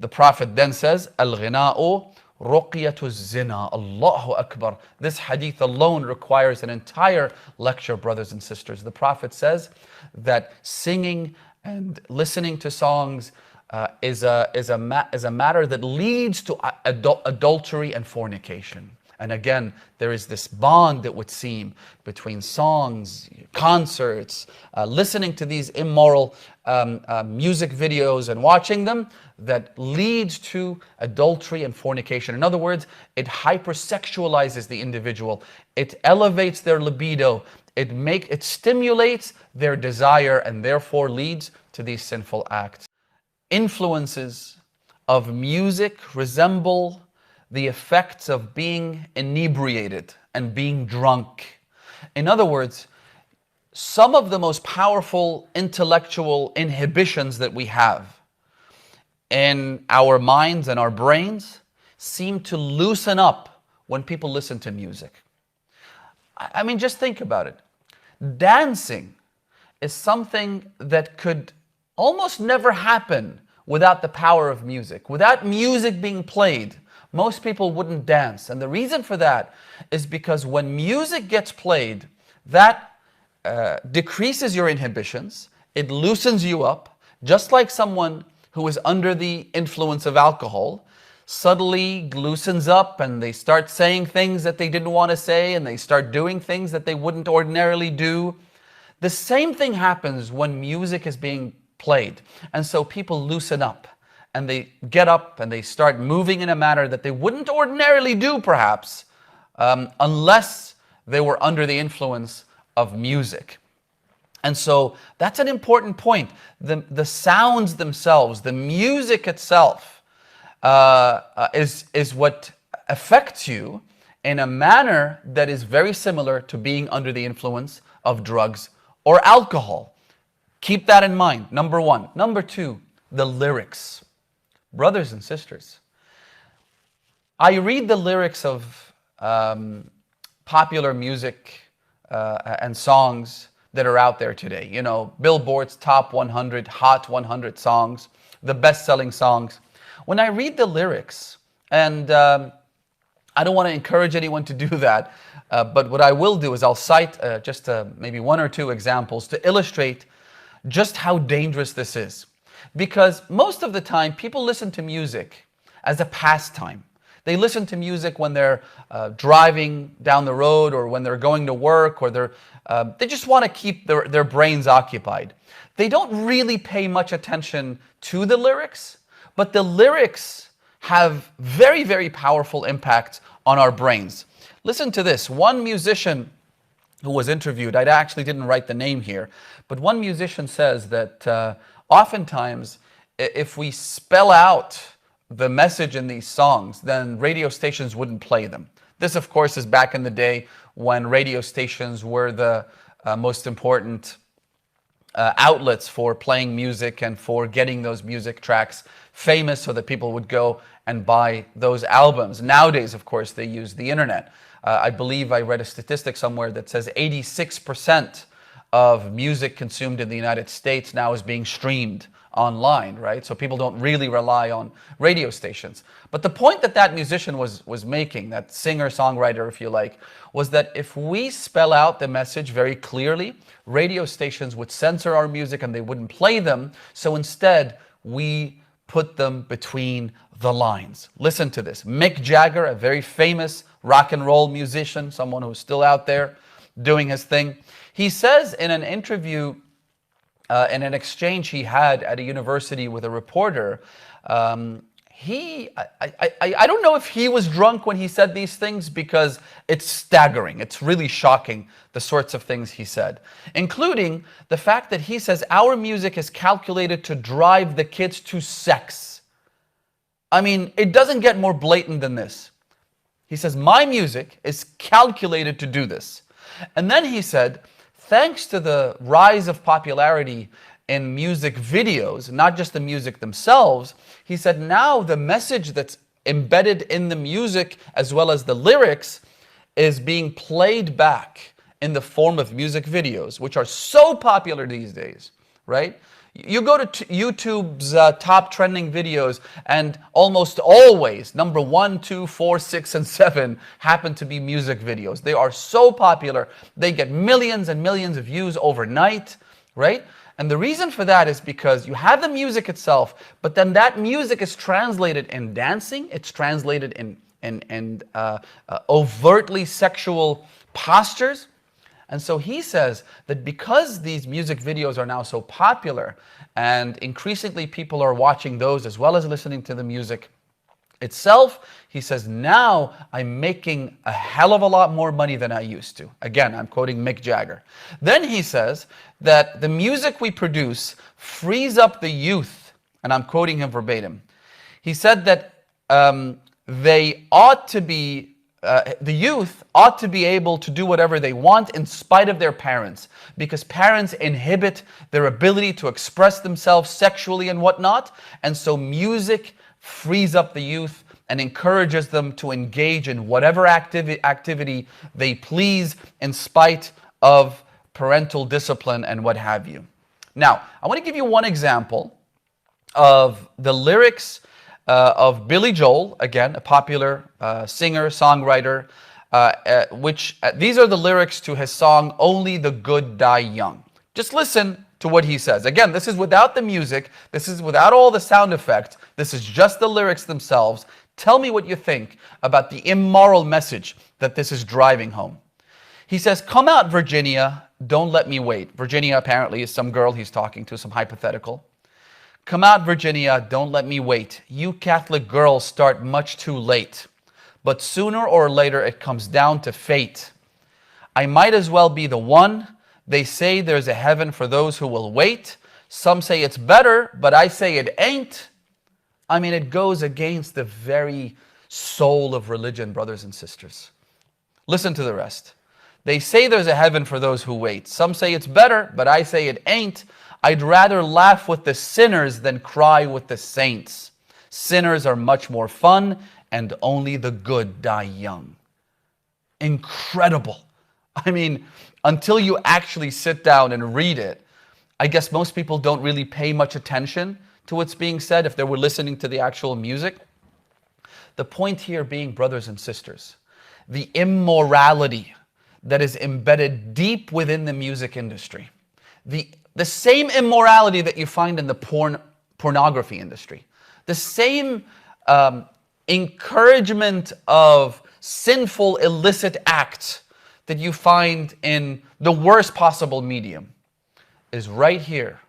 The Prophet then says, Al-ghina'u ruqyatu zina. Allahu Akbar. This hadith alone requires an entire lecture, brothers and sisters. The Prophet says that singing and listening to songs is a matter that leads to adultery and fornication. And again, there is this bond, it would seem, between songs, concerts, listening to these immoral music videos and watching them that leads to adultery and fornication. In other words, it hypersexualizes the individual. It elevates their libido. It stimulates their desire and therefore leads to these sinful acts. Influences of music resemble the effects of being inebriated and being drunk. In other words, some of the most powerful intellectual inhibitions that we have in our minds and our brains seem to loosen up when people listen to music. I mean, just think about it. Dancing is something that could almost never happen without the power of music. Without music being played, most people wouldn't dance. And the reason for that is because when music gets played, that decreases your inhibitions, it loosens you up, just like someone who is under the influence of alcohol suddenly loosens up and they start saying things that they didn't want to say and they start doing things that they wouldn't ordinarily do. The same thing happens when music is being played. And so people loosen up and they get up and they start moving in a manner that they wouldn't ordinarily do, perhaps, unless they were under the influence of music. And so that's an important point. The sounds themselves, the music itself, is what affects you in a manner that is very similar to being under the influence of drugs or alcohol. Keep that in mind, number one. Number two, the lyrics. Brothers and sisters, I read the lyrics of popular music and songs that are out there today. You know, Billboard's top 100, hot 100 songs, the best-selling songs. When I read the lyrics, and I don't want to encourage anyone to do that, but what I will do is I'll cite just maybe one or two examples to illustrate just how dangerous this is. Because most of the time, people listen to music as a pastime. They listen to music when they're driving down the road or when they're going to work, or they just want to keep their brains occupied. They don't really pay much attention to the lyrics, but the lyrics have very, very powerful impact on our brains. Listen to this. One musician who was interviewed, I actually didn't write the name here, but one musician says that oftentimes, if we spell out the message in these songs, then radio stations wouldn't play them. This, of course, is back in the day when radio stations were the most important outlets for playing music and for getting those music tracks famous so that people would go and buy those albums. Nowadays, of course, they use the internet. I believe I read a statistic somewhere that says 86% of music consumed in the United States now is being streamed online, right? So people don't really rely on radio stations. But the point that that musician was making, that singer-songwriter, if you like, was that if we spell out the message very clearly, radio stations would censor our music and they wouldn't play them. So instead, we put them between the lines. Listen to this. Mick Jagger, a very famous rock and roll musician, someone who's still out there doing his thing, he says in an interview, in an exchange he had at a university with a reporter, I don't know if he was drunk when he said these things, because it's staggering. It's really shocking, the sorts of things he said, including the fact that he says our music is calculated to drive the kids to sex. I mean, it doesn't get more blatant than this. He says, my music is calculated to do this. And then he said, thanks to the rise of popularity in music videos, not just the music themselves, he said now the message that's embedded in the music as well as the lyrics is being played back in the form of music videos, which are so popular these days, right? You go to YouTube's top trending videos, and almost always number 1, 2, 4, 6, and 7 happen to be music videos. They are so popular. They get millions and millions of views overnight, right? And the reason for that is because you have the music itself, but then that music is translated in dancing. It's translated in overtly sexual postures. And so he says that because these music videos are now so popular and increasingly people are watching those as well as listening to the music itself, he says, now I'm making a hell of a lot more money than I used to. Again, I'm quoting Mick Jagger. Then he says that the music we produce frees up the youth, and I'm quoting him verbatim. He said that they ought to be the youth ought to be able to do whatever they want in spite of their parents, because parents inhibit their ability to express themselves sexually and whatnot. And so music frees up the youth and encourages them to engage in whatever activity they please in spite of parental discipline and what have you. Now, I want to give you one example of the lyrics of Billy Joel, again, a popular singer, songwriter, these are the lyrics to his song, Only the Good Die Young. Just listen to what he says. Again, this is without the music, this is without all the sound effects, this is just the lyrics themselves. Tell me what you think about the immoral message that this is driving home. He says, come out, Virginia, don't let me wait. Virginia apparently is some girl he's talking to, some hypothetical. Come out, Virginia, don't let me wait. You Catholic girls start much too late. But sooner or later it comes down to fate. I might as well be the one. They say there's a heaven for those who will wait. Some say it's better, but I say it ain't. I mean, it goes against the very soul of religion, brothers and sisters. Listen to the rest. They say there's a heaven for those who wait. Some say it's better, but I say it ain't. I'd rather laugh with the sinners than cry with the saints. Sinners are much more fun, and only the good die young. Incredible. I mean, until you actually sit down and read it, I guess most people don't really pay much attention to what's being said if they were listening to the actual music. The point here being, brothers and sisters, the immorality that is embedded deep within the music industry. The same immorality that you find in the pornography industry. The same encouragement of sinful, illicit acts that you find in the worst possible medium is right here.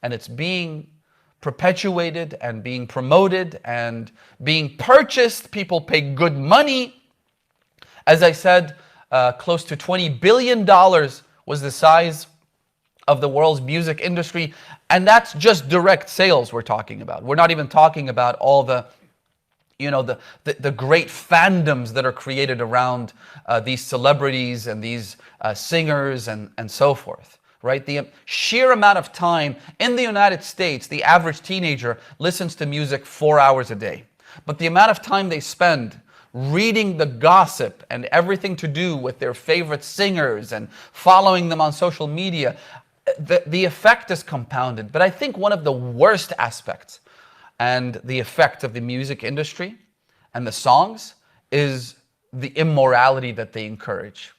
And it's being perpetuated and being promoted and being purchased. People pay good money. As I said, close to $20 billion was the size of the world's music industry, and that's just direct sales we're talking about. We're not even talking about all the great fandoms that are created around these celebrities and these singers and so forth, right? The sheer amount of time in the United States, the average teenager listens to music 4 hours a day. But the amount of time they spend reading the gossip and everything to do with their favorite singers and following them on social media, the effect is compounded. But I think one of the worst aspects and the effect of the music industry and the songs is the immorality that they encourage.